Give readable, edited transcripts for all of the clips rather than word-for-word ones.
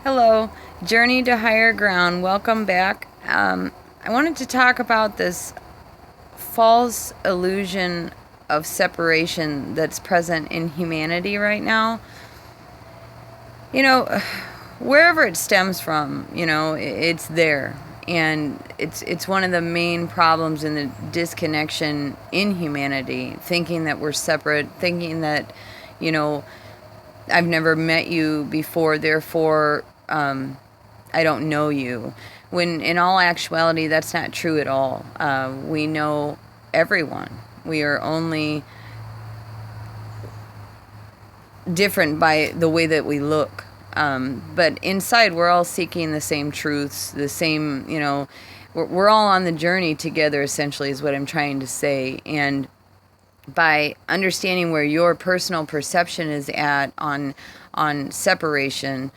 Hello, Journey to Higher Ground. Welcome back. I wanted to talk about this false illusion of separation that's present in humanity right now. You know, wherever it stems from, it's there. And it's one of the main problems in the disconnection in humanity, thinking that we're separate, thinking that, you know, I've never met you before, therefore, I don't know you. When in all actuality, that's not true at all. We know everyone. We are only different by the way that we look. But inside, we're all seeking the same truths, the same, we're all on the journey together, essentially, is what I'm trying to say. And by understanding where your personal perception is at on separation,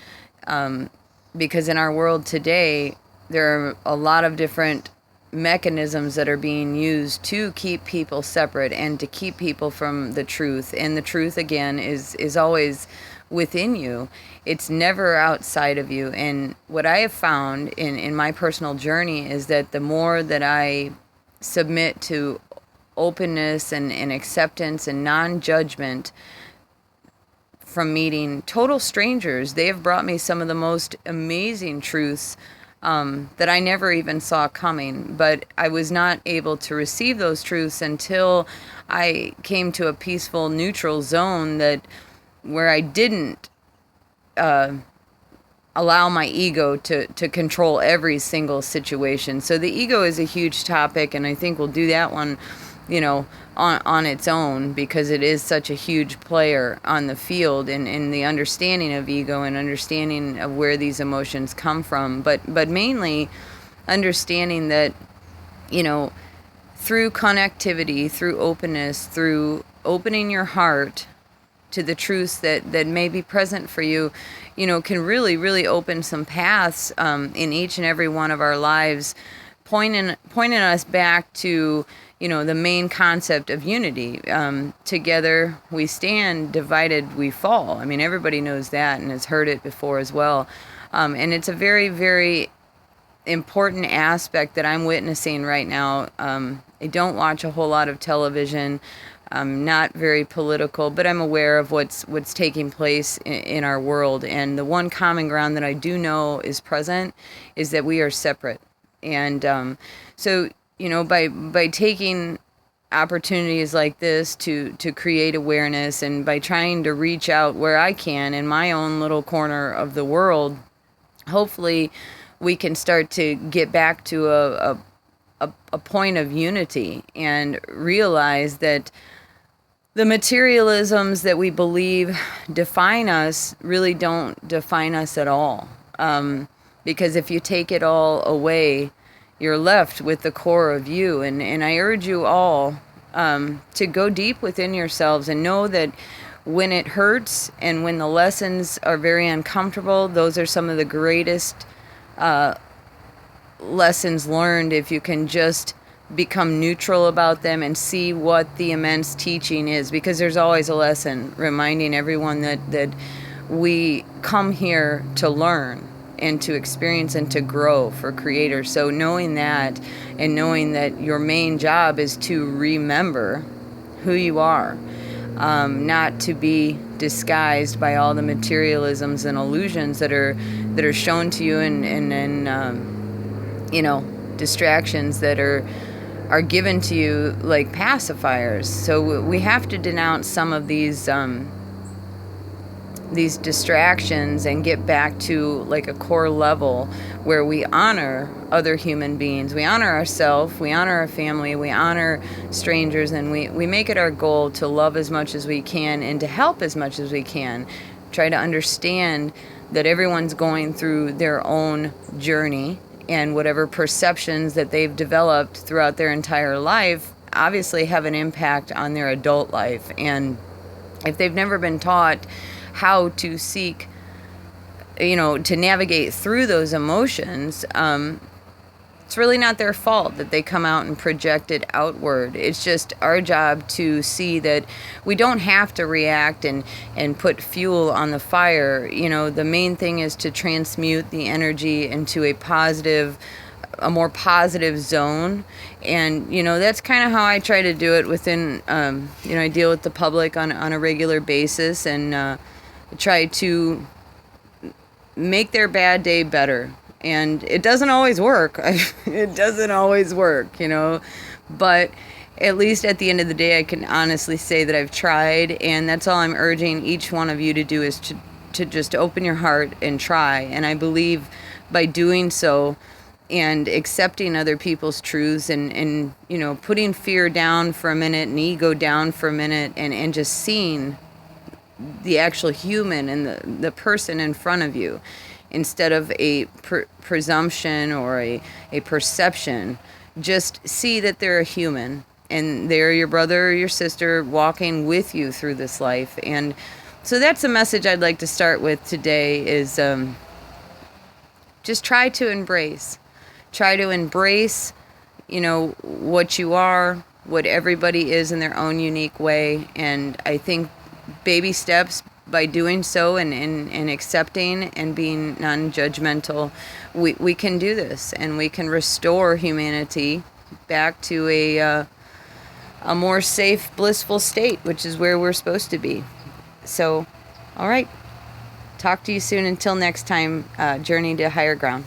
because in our world today, there are a lot of different mechanisms that are being used to keep people separate and to keep people from the truth. And the truth, again, is always within you. It's never outside of you. And what I have found in my personal journey is that the more that I submit to openness and acceptance and non-judgment from meeting total strangers, they have brought me some of the most amazing truths that I never even saw coming. But I was not able to receive those truths until I came to a peaceful, neutral zone where I didn't allow my ego to control every single situation. So the ego is a huge topic, and I think we'll do that one, on its own, because it is such a huge player on the field in the understanding of ego and understanding of where these emotions come from. But mainly understanding that, through connectivity, through openness, through opening your heart to the truths that may be present for you, can really, really open some paths in each and every one of our lives, pointing us back to, the main concept of unity. Together we stand, divided we fall. I mean, everybody knows that and has heard it before as well. And it's a very, very important aspect that I'm witnessing right now. I don't watch a whole lot of television. I'm not very political, but I'm aware of what's taking place in our world. And the one common ground that I do know is present is that we are separate. And so, by taking opportunities like this to create awareness, and by trying to reach out where I can in my own little corner of the world, hopefully we can start to get back to a point of unity and realize that the materialisms that we believe define us really don't define us at all. Because if you take it all away, you're left with the core of you. And I urge you all to go deep within yourselves and know that when it hurts and when the lessons are very uncomfortable, those are some of the greatest lessons learned, if you can just become neutral about them and see what the immense teaching is. Because there's always a lesson, reminding everyone that we come here to learn and to experience and to grow for creators. So knowing that, and knowing that your main job is to remember who you are, not to be disguised by all the materialisms and illusions that are shown to you, and distractions that are given to you like pacifiers. So we have to denounce some of these distractions and get back to like a core level where we honor other human beings. We honor ourselves, we honor our family, we honor strangers, and we make it our goal to love as much as we can and to help as much as we can. Try to understand that everyone's going through their own journey, and whatever perceptions that they've developed throughout their entire life obviously have an impact on their adult life. And if they've never been taught how to seek, to navigate through those emotions, It's really not their fault that they come out and project it outward. It's just our job to see that we don't have to react and put fuel on the fire. You know, the main thing is to transmute the energy into a more positive zone. And, you know, that's kind of how I try to do it within, you know, I deal with the public on a regular basis, and try to make their bad day better. And it doesn't always work. It doesn't always work, you know. But at least at the end of the day, I can honestly say that I've tried. And that's all I'm urging each one of you to do, is to just open your heart and try. And I believe by doing so and accepting other people's truths, and you know, putting fear down for a minute and ego down for a minute, and just seeing the actual human and the person in front of you, instead of a presumption or a perception. Just see that they're a human, and they're your brother or your sister walking with you through this life. And so that's a message I'd like to start with today, is just try to embrace, you know, what you are, what everybody is in their own unique way. And I think baby steps, by doing so, and accepting and being non-judgmental, we can do this, and we can restore humanity back to a more safe, blissful state, which is where we're supposed to be. So, all right. Talk to you soon. Until next time, journey to higher ground.